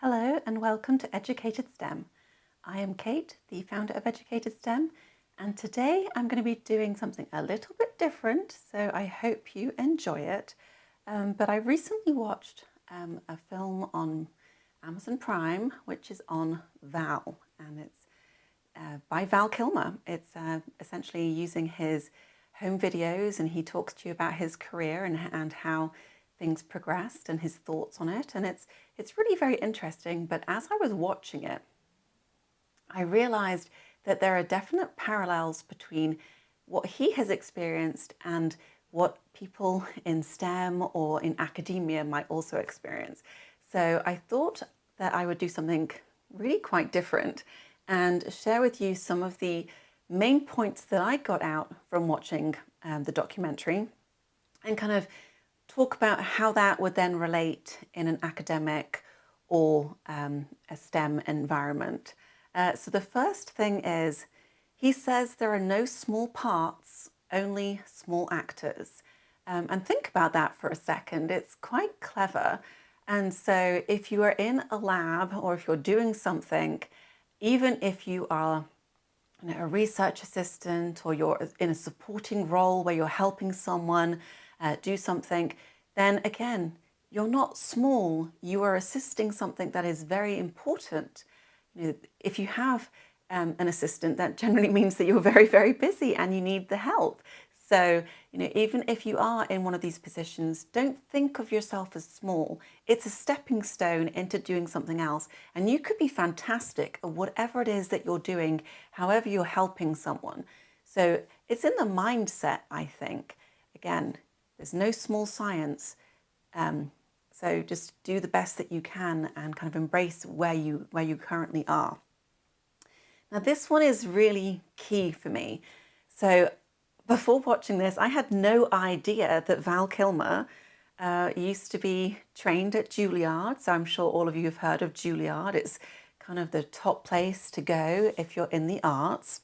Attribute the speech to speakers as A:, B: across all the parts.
A: Hello and welcome to Educated STEM. I am Kate, the founder of Educated STEM, and today I'm going to be doing something a little bit different, so I hope you enjoy it. But I recently watched a film on Amazon Prime, which is on Val, and it's by Val Kilmer. It's essentially using his home videos, and he talks to you about his career and how things progressed and his thoughts on it. And it's really very interesting. But as I was watching it, I realized that there are definite parallels between what he has experienced and what people in STEM or in academia might also experience. So I thought that I would do something really quite different and share with you some of the main points that I got out from watching the documentary and kind of talk about how that would then relate in an academic or a STEM environment. So the first thing is, he says there are no small parts, only small actors. And think about that for a second. It's quite clever. And so if you are in a lab or if you're doing something, even if you are a research assistant or you're in a supporting role where you're helping someone do something, then again, you're not small. You are assisting something that is very important. If you have an assistant, that generally means that you're very, very busy and you need the help. So, even if you are in one of these positions, don't think of yourself as small. It's a stepping stone into doing something else. And you could be fantastic at whatever it is that you're doing, however you're helping someone. So it's in the mindset, I think. Again, there's no small science. So just do the best that you can and kind of embrace where you currently are. Now, this one is really key for me. So before watching this, I had no idea that Val Kilmer used to be trained at Juilliard. So I'm sure all of you have heard of Juilliard. It's kind of the top place to go if you're in the arts.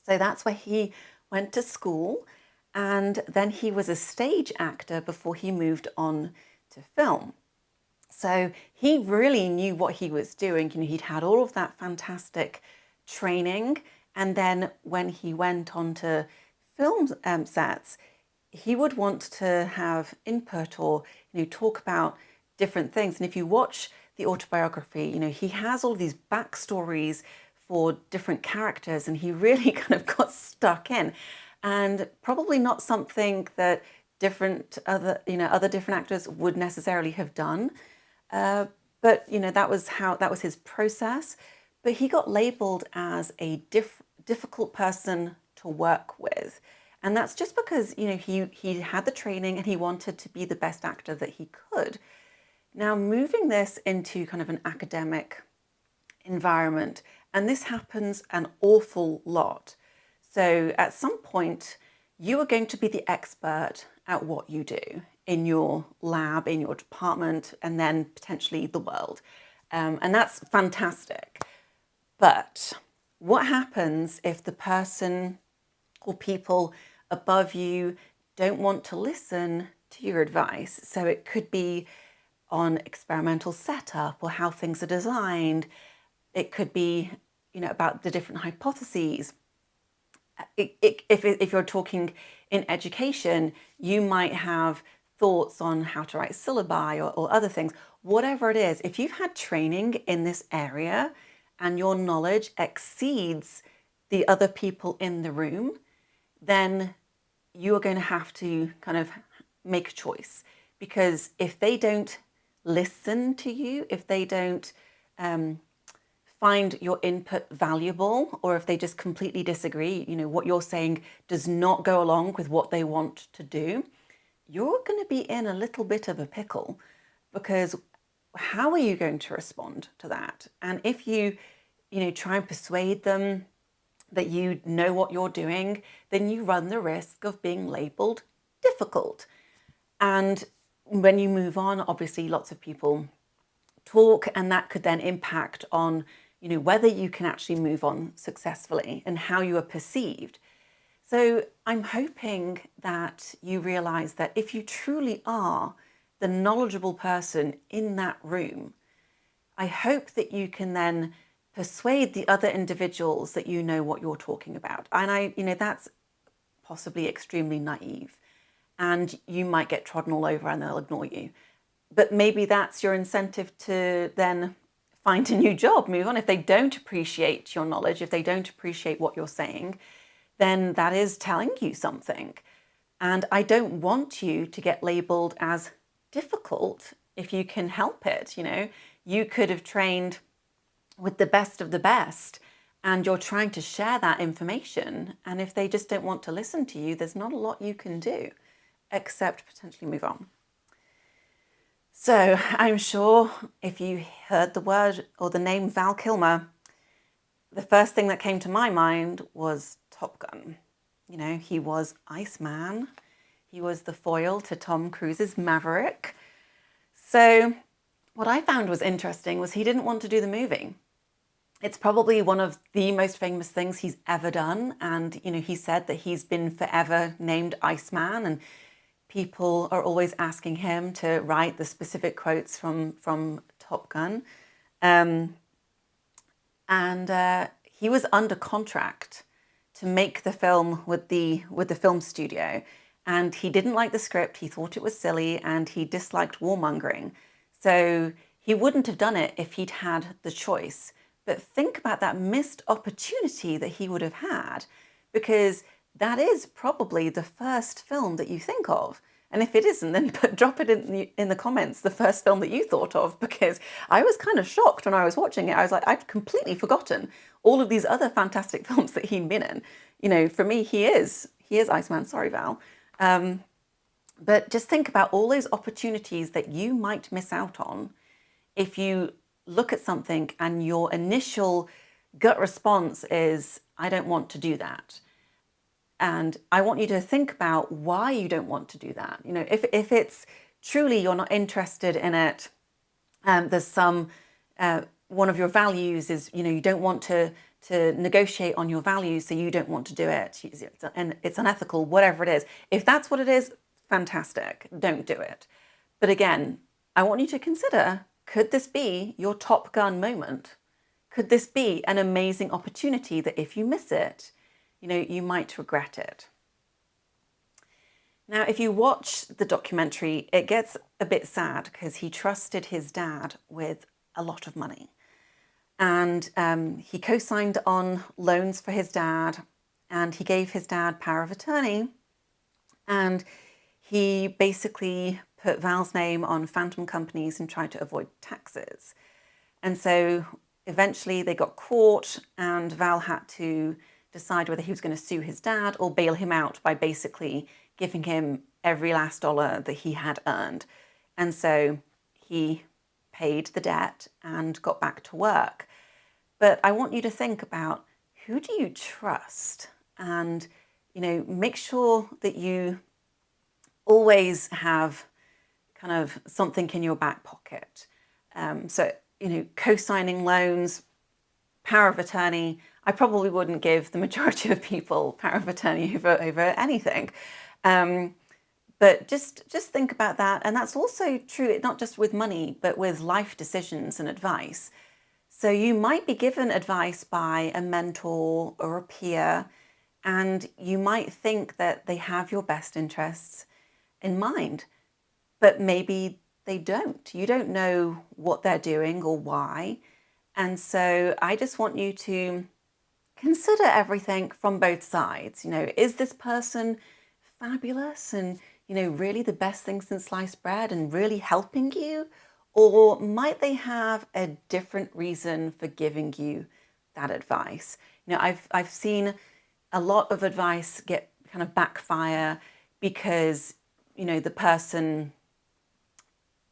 A: So that's where he went to school. And then he was a stage actor before he moved on to film. So he really knew what he was doing. He'd had all of that fantastic training. And then when he went on to film sets, he would want to have input or, talk about different things. And if you watch the autobiography, he has all these backstories for different characters, and he really kind of got stuck in. And probably not something that other different actors would necessarily have done. But that was his process. But he got labeled as a difficult person to work with. And that's just because, he had the training and he wanted to be the best actor that he could. Now, moving this into kind of an academic environment, and this happens an awful lot. So at some point, you are going to be the expert at what you do in your lab, in your department, and then potentially the world. And that's fantastic. But what happens if the person or people above you don't want to listen to your advice? So it could be on experimental setup or how things are designed. It could be, about the different hypotheses. If you're talking in education, you might have thoughts on how to write syllabi or other things. Whatever it is, if you've had training in this area and your knowledge exceeds the other people in the room, then you are going to have to kind of make a choice. Because if they don't listen to you, if they don't find your input valuable, or if they just completely disagree, what you're saying does not go along with what they want to do, you're going to be in a little bit of a pickle, because how are you going to respond to that? And if you try and persuade them that you know what you're doing, then you run the risk of being labeled difficult. And when you move on, obviously lots of people talk, and that could then impact on whether you can actually move on successfully and how you are perceived. So I'm hoping that you realize that if you truly are the knowledgeable person in that room, I hope that you can then persuade the other individuals that you know what you're talking about. And that's possibly extremely naive, and you might get trodden all over and they'll ignore you. But maybe that's your incentive to then find a new job, move on. If they don't appreciate your knowledge, if they don't appreciate what you're saying, then that is telling you something. And I don't want you to get labeled as difficult if you can help it. You could have trained with the best of the best, and you're trying to share that information. And if they just don't want to listen to you, there's not a lot you can do except potentially move on. So I'm sure if you heard the word or the name Val Kilmer, the first thing that came to my mind was Top Gun. He was Iceman. He was the foil to Tom Cruise's Maverick. So what I found was interesting was he didn't want to do the movie. It's probably one of the most famous things he's ever done. And, he said that he's been forever named Iceman, and people are always asking him to write the specific quotes from Top Gun. And he was under contract to make the film with the film studio. And he didn't like the script. He thought it was silly, and he disliked warmongering. So he wouldn't have done it if he'd had the choice. But think about that missed opportunity that he would have had, because that is probably the first film that you think of. And if it isn't, then drop it in the comments, the first film that you thought of, because I was kind of shocked when I was watching it. I was like, I'd completely forgotten all of these other fantastic films that he'd been in. For me, he is Iceman. Sorry, Val. But just think about all those opportunities that you might miss out on if you look at something and your initial gut response is, I don't want to do that. And I want you to think about why you don't want to do that. If it's truly you're not interested in it, there's some, one of your values is, you don't want to negotiate on your values, so you don't want to do it, and it's unethical, whatever it is. If that's what it is, fantastic, don't do it. But again, I want you to consider, could this be your Top Gun moment? Could this be an amazing opportunity that if you miss it, you might regret it? Now, if you watch the documentary, it gets a bit sad because he trusted his dad with a lot of money. And he co-signed on loans for his dad, and he gave his dad power of attorney. And he basically put Val's name on phantom companies and tried to avoid taxes. And so eventually they got caught, and Val had to decide whether he was going to sue his dad or bail him out by basically giving him every last dollar that he had earned. And so he paid the debt and got back to work. But I want you to think about, who do you trust? And, make sure that you always have kind of something in your back pocket. So, co-signing loans, power of attorney, I probably wouldn't give the majority of people power of attorney over anything. But just think about that. And that's also true, not just with money, but with life decisions and advice. So you might be given advice by a mentor or a peer, and you might think that they have your best interests in mind, but maybe they don't. You don't know what they're doing or why. And so I just want you to consider everything from both sides. Is this person fabulous and, really the best thing since sliced bread and really helping you? Or might they have a different reason for giving you that advice? I've seen a lot of advice get kind of backfire because, the person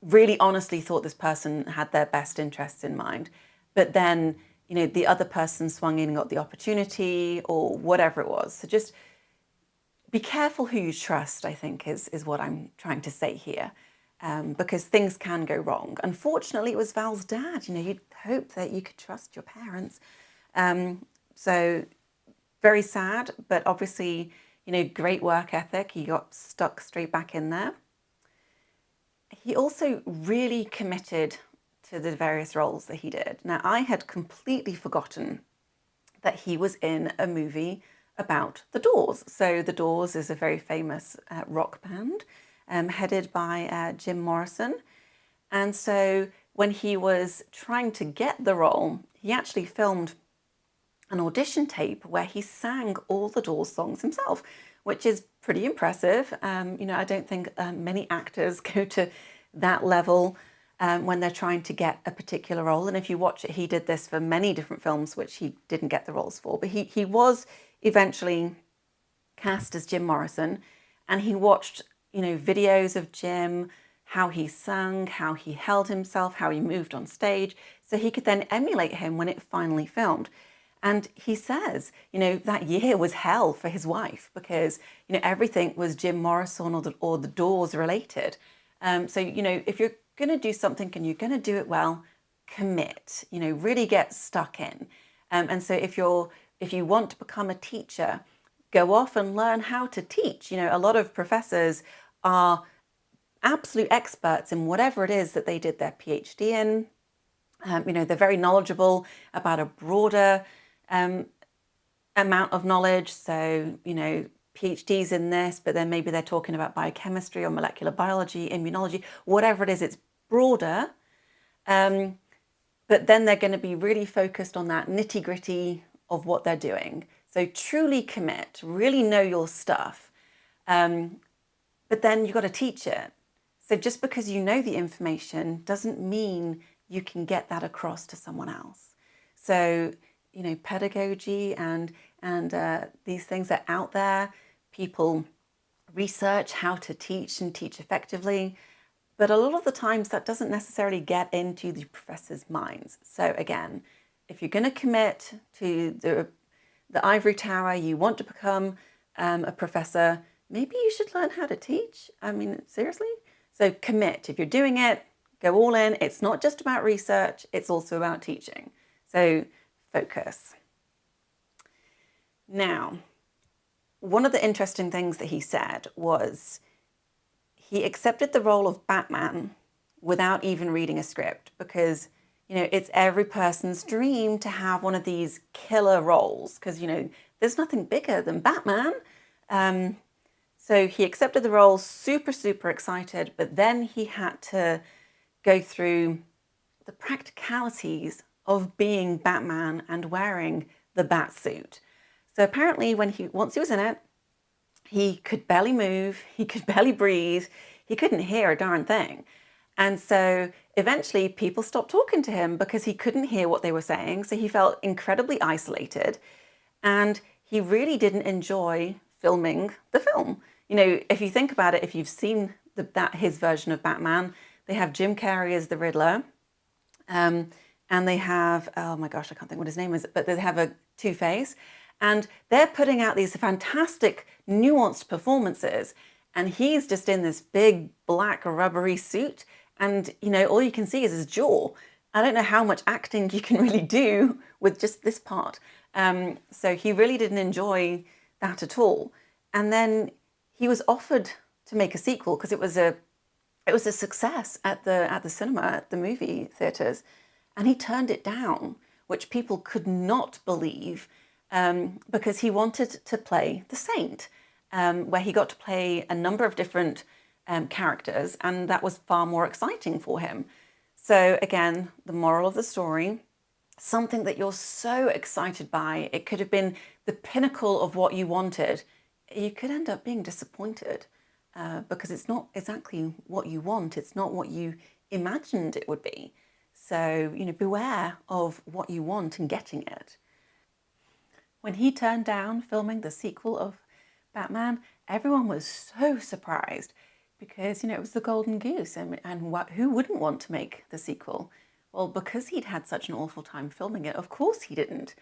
A: really honestly thought this person had their best interests in mind. But then, the other person swung in and got the opportunity or whatever it was. So just be careful who you trust, I think, is what I'm trying to say here. Because things can go wrong. Unfortunately, it was Val's dad. You'd hope that you could trust your parents. So very sad, but obviously, great work ethic. He got stuck straight back in there. He also really committed to the various roles that he did. Now, I had completely forgotten that he was in a movie about the Doors. So the Doors is a very famous rock band headed by Jim Morrison. And so when he was trying to get the role, he actually filmed an audition tape where he sang all the Doors songs himself, which is pretty impressive. I don't think many actors go to that level when they're trying to get a particular role. And if you watch it, he did this for many different films, which he didn't get the roles for. But he was eventually cast as Jim Morrison, and he watched, videos of Jim, how he sang, how he held himself, how he moved on stage, so he could then emulate him when it finally filmed. And he says, that year was hell for his wife because, everything was Jim Morrison or the Doors related. So, if you're going to do something and you're going to do it well, commit, really get stuck in. And so if you want to become a teacher, go off and learn how to teach. A lot of professors are absolute experts in whatever it is that they did their PhD in. They're very knowledgeable about a broader amount of knowledge. So, PhDs in this, but then maybe they're talking about biochemistry or molecular biology, immunology, whatever it is, it's broader. But then they're going to be really focused on that nitty gritty of what they're doing. So truly commit, really know your stuff. But then you've got to teach it. So just because you know the information doesn't mean you can get that across to someone else. So, pedagogy and these things are out there. People research how to teach and teach effectively. But a lot of the times that doesn't necessarily get into the professors' minds. So again, if you're going to commit to the ivory tower, you want to become a professor, maybe you should learn how to teach. I mean, seriously? So commit. If you're doing it, go all in. It's not just about research, it's also about teaching. So focus. Now, one of the interesting things that he said was he accepted the role of Batman without even reading a script because, it's every person's dream to have one of these killer roles because, there's nothing bigger than Batman. So he accepted the role, super, super excited, but then he had to go through the practicalities of being Batman and wearing the bat suit. So apparently once he was in it, he could barely move, he could barely breathe, he couldn't hear a darn thing. And so eventually people stopped talking to him because he couldn't hear what they were saying. So he felt incredibly isolated and he really didn't enjoy filming the film. If you think about it, if you've seen his version of Batman, they have Jim Carrey as the Riddler. And they have, oh my gosh, I can't think what his name is, but they have a Two-Face. And they're putting out these fantastic, nuanced performances. And he's just in this big, black, rubbery suit. And, all you can see is his jaw. I don't know how much acting you can really do with just this part. So he really didn't enjoy that at all. And then he was offered to make a sequel because it was a success at the cinema, at the movie theaters. And he turned it down, which people could not believe because he wanted to play the Saint, where he got to play a number of different characters, and that was far more exciting for him. So again, the moral of the story, something that you're so excited by, it could have been the pinnacle of what you wanted, you could end up being disappointed because it's not exactly what you want, it's not what you imagined it would be. So, beware of what you want and getting it. When he turned down filming the sequel of Batman, everyone was so surprised because, it was the golden goose and who wouldn't want to make the sequel? Well, because he'd had such an awful time filming it, of course he didn't.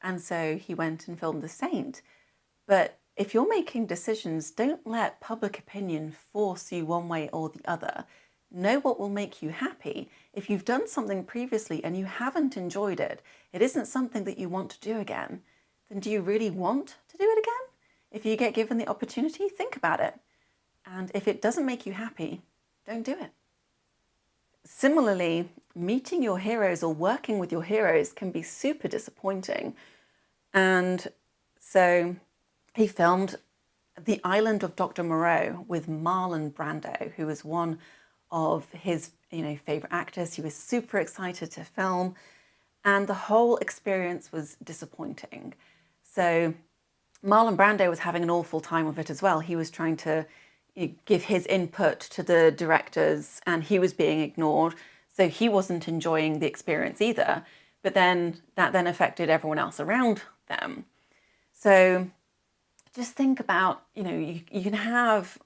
A: And so he went and filmed The Saint. But if you're making decisions, don't let public opinion force you one way or the other. Know what will make you happy. If you've done something previously and you haven't enjoyed it, it isn't something that you want to do again, then do you really want to do it again? If you get given the opportunity, think about it. And if it doesn't make you happy, don't do it. Similarly, meeting your heroes or working with your heroes can be super disappointing. And so he filmed The Island of Dr. Moreau with Marlon Brando, who was one of his favorite actors. He was super excited to film, and the whole experience was disappointing. So Marlon Brando was having an awful time of it as well. He was trying to give his input to the directors, and he was being ignored. So he wasn't enjoying the experience either. But then that then affected everyone else around them. So just think about, you can have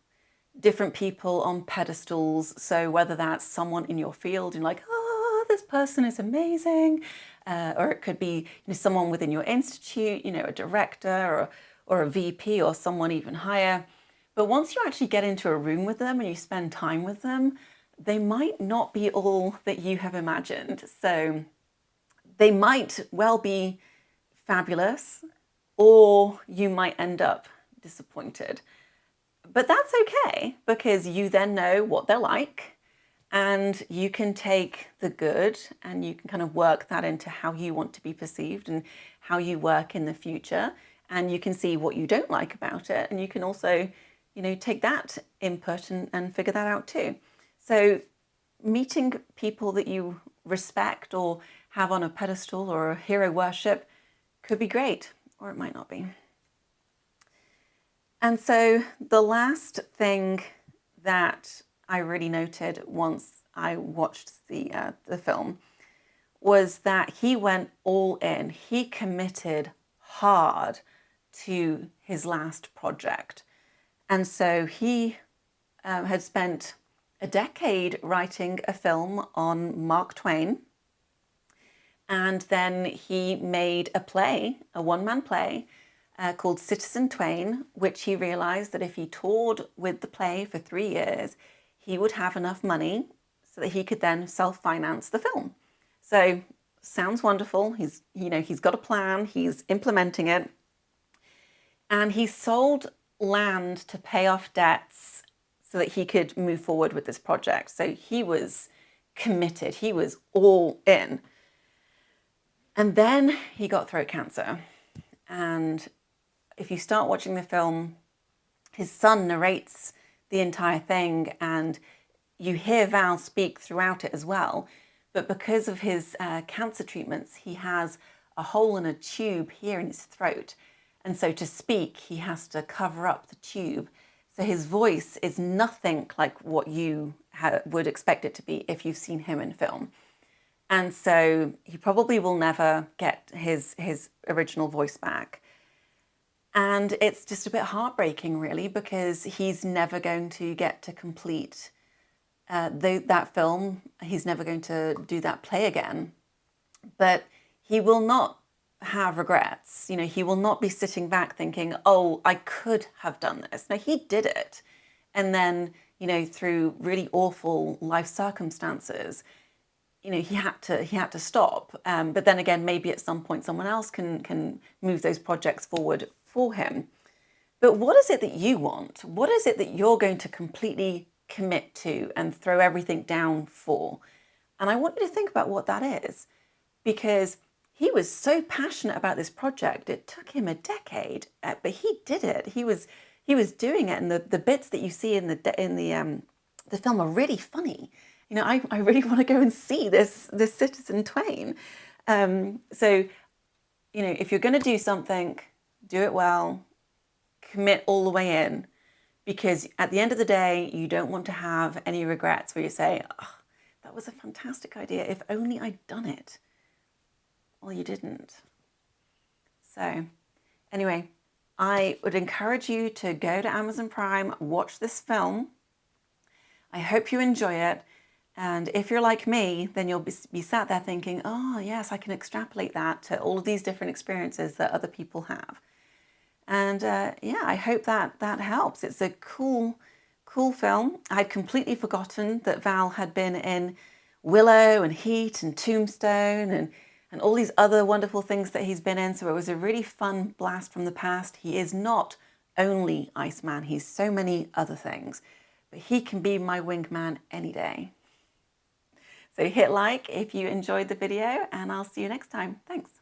A: different people on pedestals. So whether that's someone in your field and like, oh, this person is amazing, or it could be someone within your institute, a director or a VP or someone even higher. But once you actually get into a room with them and you spend time with them, they might not be all that you have imagined. So they might well be fabulous, or you might end up disappointed. But that's okay, because you then know what they're like, and you can take the good and you can kind of work that into how you want to be perceived and how you work in the future. And you can see what you don't like about it. And you can also, take that input and figure that out too. So meeting people that you respect or have on a pedestal or a hero worship could be great, or it might not be. And so the last thing that I really noted once I watched the film was that he went all in. He committed hard to his last project. And so he had spent a decade writing a film on Mark Twain. And then he made a play, a one-man play, called Citizen Twain, which he realized that if he toured with the play for 3 years, he would have enough money so that he could then self-finance the film. So sounds wonderful. He's got a plan, he's implementing it. And he sold land to pay off debts so that he could move forward with this project. So he was committed, he was all in. And then he got throat cancer. And if you start watching the film, his son narrates the entire thing, and you hear Val speak throughout it as well. But because of his cancer treatments, he has a hole in a tube here in his throat. And so to speak, he has to cover up the tube. So his voice is nothing like what you would expect it to be if you've seen him in film. And so he probably will never get his original voice back. And it's just a bit heartbreaking, really, because he's never going to get to complete that film. He's never going to do that play again. But he will not have regrets. He will not be sitting back thinking, oh, I could have done this. No, he did it. And then, through really awful life circumstances, he had to stop. But then again, maybe at some point someone else can move those projects forward for him. But what is it that you want? What is it that you're going to completely commit to and throw everything down for? And I want you to think about what that is, because he was so passionate about this project. It took him a decade, but he did it. He was doing it, and the bits that you see in the film are really funny. I really want to go and see this Citizen Twain. So, if you're going to do something, do it well, commit all the way in, because at the end of the day, you don't want to have any regrets where you say, oh, that was a fantastic idea. If only I'd done it. Well, you didn't. So anyway, I would encourage you to go to Amazon Prime, watch this film. I hope you enjoy it. And if you're like me, then you'll be sat there thinking, oh, yes, I can extrapolate that to all of these different experiences that other people have. And I hope that helps. It's a cool film. I'd completely forgotten that Val had been in Willow and Heat and Tombstone and all these other wonderful things that he's been in. So it was a really fun blast from the past. He is not only Iceman. He's so many other things. But he can be my wingman any day. So hit like if you enjoyed the video, and I'll see you next time. Thanks.